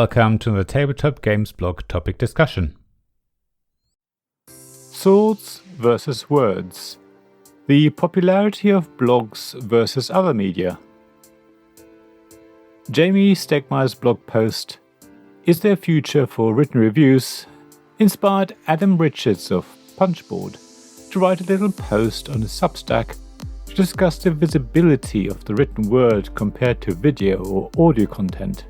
welcome to the Tabletop Games blog topic discussion. Swords versus words. The popularity of blogs versus other media. Jaime Stegmaier's blog post, "Is there a future for written reviews?" inspired Adam Richards of Punchboard to write a little post on his Substack to discuss the visibility of the written word compared to video or audio content.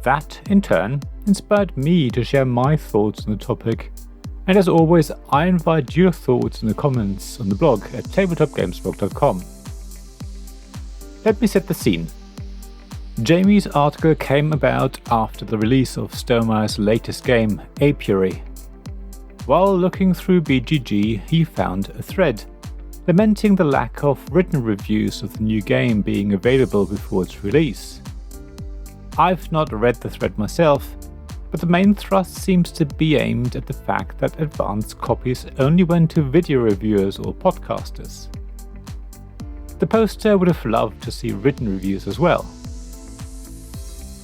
That, in turn, inspired me to share my thoughts on the topic, and as always, I invite your thoughts in the comments on the blog at tabletopgamesblog.com. Let me set the scene. Jaime's article came about after the release of Stegmaier's latest game, Apiary. While looking through BGG, he found a thread lamenting the lack of written reviews of the new game being available before its release. I've not read the thread myself, but the main thrust seems to be aimed at the fact that advanced copies only went to video reviewers or podcasters. The poster would have loved to see written reviews as well.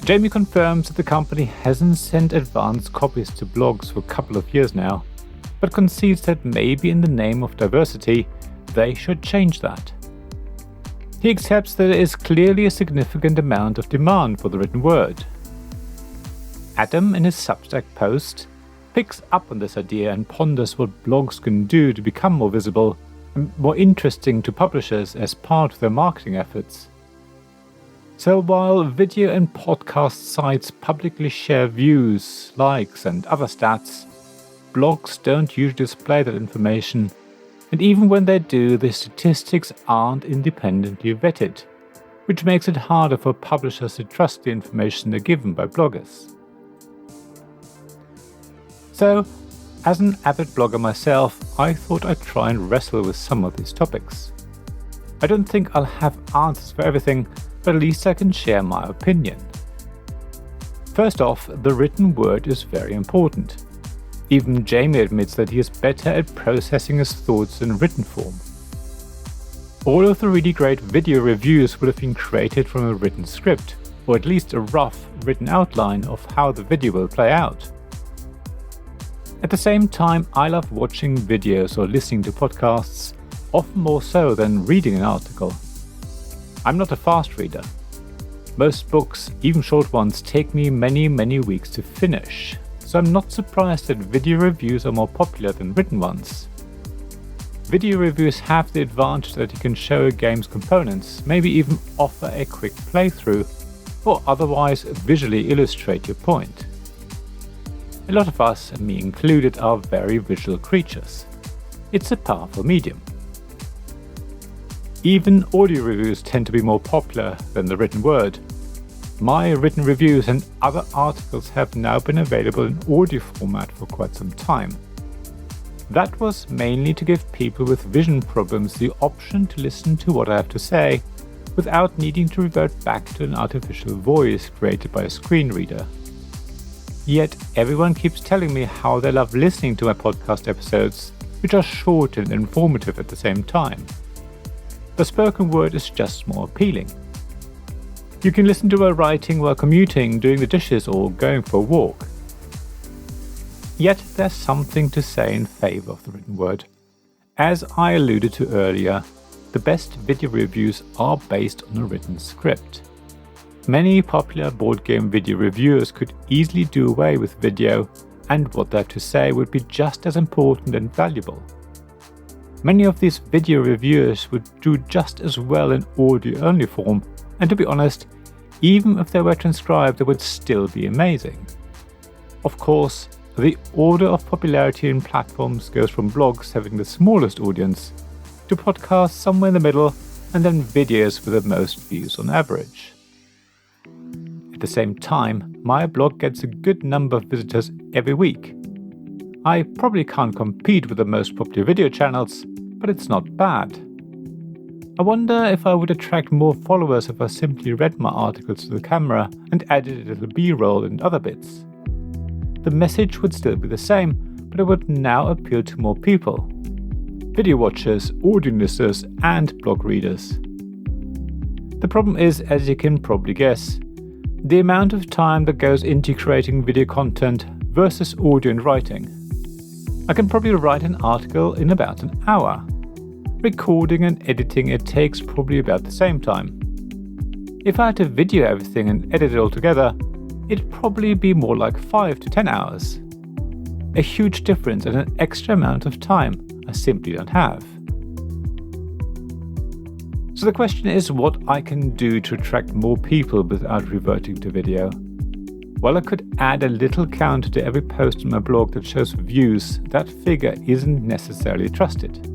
Jaime confirms that the company hasn't sent advanced copies to blogs for a couple of years now, but concedes that maybe in the name of diversity, they should change that. He accepts that there is clearly a significant amount of demand for the written word. Adam, in his Substack post, picks up on this idea and ponders what blogs can do to become more visible and more interesting to publishers as part of their marketing efforts. So while video and podcast sites publicly share views, likes, and other stats, blogs don't usually display that information. And even when they do, the statistics aren't independently vetted, which makes it harder for publishers to trust the information they're given by bloggers. So, as an avid blogger myself, I thought I'd try and wrestle with some of these topics. I don't think I'll have answers for everything, but at least I can share my opinion. First off, the written word is very important. Even Jaime admits that he is better at processing his thoughts in written form. All of the really great video reviews would have been created from a written script, or at least a rough written outline of how the video will play out. At the same time, I love watching videos or listening to podcasts, often more so than reading an article. I'm not a fast reader. Most books, even short ones, take me many weeks to finish. So I'm not surprised that video reviews are more popular than written ones. Video reviews have the advantage that you can show a game's components, maybe even offer a quick playthrough, or otherwise visually illustrate your point. A lot of us, and me included, are very visual creatures. It's a powerful medium. Even audio reviews tend to be more popular than the written word. My written reviews and other articles have now been available in audio format for quite some time. That was mainly to give people with vision problems the option to listen to what I have to say without needing to revert back to an artificial voice created by a screen reader. Yet everyone keeps telling me how they love listening to my podcast episodes, which are short and informative at the same time. The spoken word is just more appealing. You can listen to her writing while commuting, doing the dishes, or going for a walk. Yet there's something to say in favour of the written word. As I alluded to earlier, the best video reviews are based on a written script. Many popular board game video reviewers could easily do away with video, and what they have to say would be just as important and valuable. Many of these video reviewers would do just as well in audio-only form, and to be honest, even if they were transcribed, they would still be amazing. Of course, the order of popularity in platforms goes from blogs having the smallest audience, to podcasts somewhere in the middle, and then videos with the most views on average. At the same time, my blog gets a good number of visitors every week. I probably can't compete with the most popular video channels, but it's not bad. I wonder if I would attract more followers if I simply read my articles to the camera and added a little B-roll and other bits. The message would still be the same, but it would now appeal to more people. Video watchers, audio listeners, and blog readers. The problem is, as you can probably guess, the amount of time that goes into creating video content versus audio and writing. I can probably write an article in about an hour. Recording and editing it takes probably about the same time. If I had to video everything and edit it all together, it'd probably be more like 5 to 10 hours. A huge difference and an extra amount of time I simply don't have. So the question is what I can do to attract more people without reverting to video. While I could add a little counter to every post on my blog that shows views, that figure isn't necessarily trusted.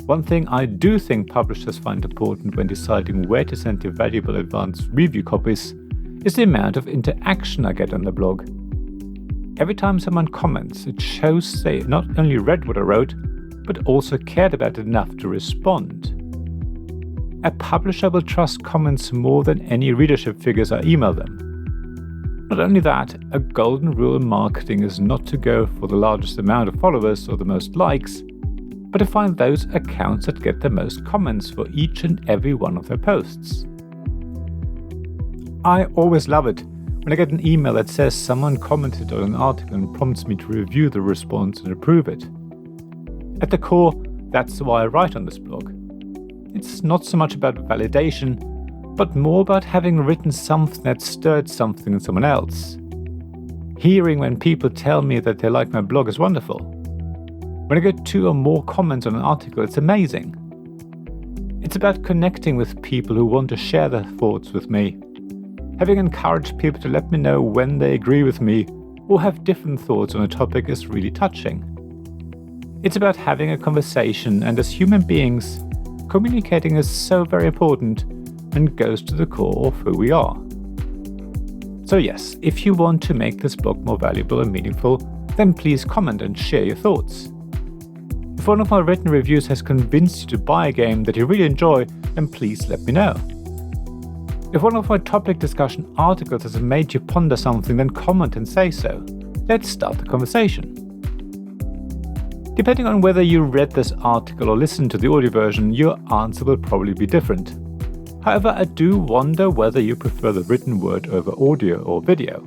One thing I do think publishers find important when deciding where to send their valuable advanced review copies is the amount of interaction I get on the blog. Every time someone comments, it shows they not only read what I wrote, but also cared about it enough to respond. A publisher will trust comments more than any readership figures I email them. Not only that, a golden rule in marketing is not to go for the largest amount of followers or the most likes, but to find those accounts that get the most comments for each and every one of their posts. I always love it when I get an email that says someone commented on an article and prompts me to review the response and approve it. At the core, that's why I write on this blog. It's not so much about validation, but more about having written something that stirred something in someone else. Hearing when people tell me that they like my blog is wonderful. When I get 2 or more comments on an article, it's amazing. It's about connecting with people who want to share their thoughts with me. Having encouraged people to let me know when they agree with me or have different thoughts on a topic is really touching. It's about having a conversation, and as human beings, communicating is so very important and goes to the core of who we are. So yes, if you want to make this blog more valuable and meaningful, then please comment and share your thoughts. If one of my written reviews has convinced you to buy a game that you really enjoy, then please let me know. If one of my topic discussion articles has made you ponder something, then comment and say so. Let's start the conversation. Depending on whether you read this article or listened to the audio version, your answer will probably be different. However, I do wonder whether you prefer the written word over audio or video.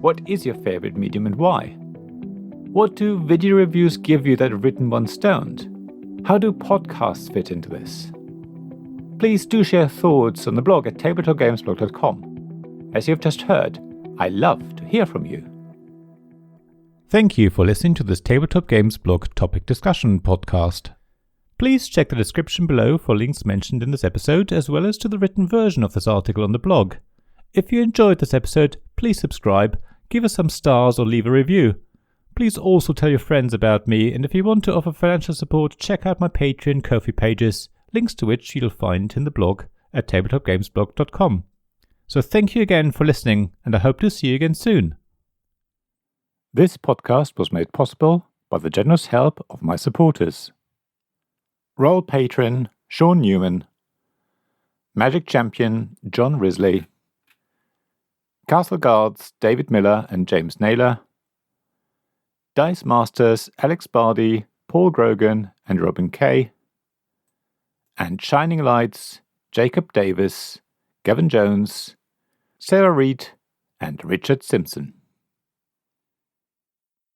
What is your favorite medium and why? What do video reviews give you that written ones don't? How do podcasts fit into this? Please do share thoughts on the blog at tabletopgamesblog.com. As you've just heard, I love to hear from you. Thank you for listening to this Tabletop Games Blog topic discussion podcast. Please check the description below for links mentioned in this episode, as well as to the written version of this article on the blog. If you enjoyed this episode, please subscribe, give us some stars or leave a review. Please also tell your friends about me, and if you want to offer financial support, check out my Patreon and Ko-fi pages, links to which you'll find in the blog at tabletopgamesblog.com. So thank you again for listening, and I hope to see you again soon. This podcast was made possible by the generous help of my supporters. Royal Patron Sean Newman, Magic Champion John Risley, Castle Guards David Miller and James Naylor, Dice Masters Alex Bardi, Paul Grogan and Robin Kay, and Shining Lights Jacob Davis, Gavin Jones, Sarah Reed and Richard Simpson.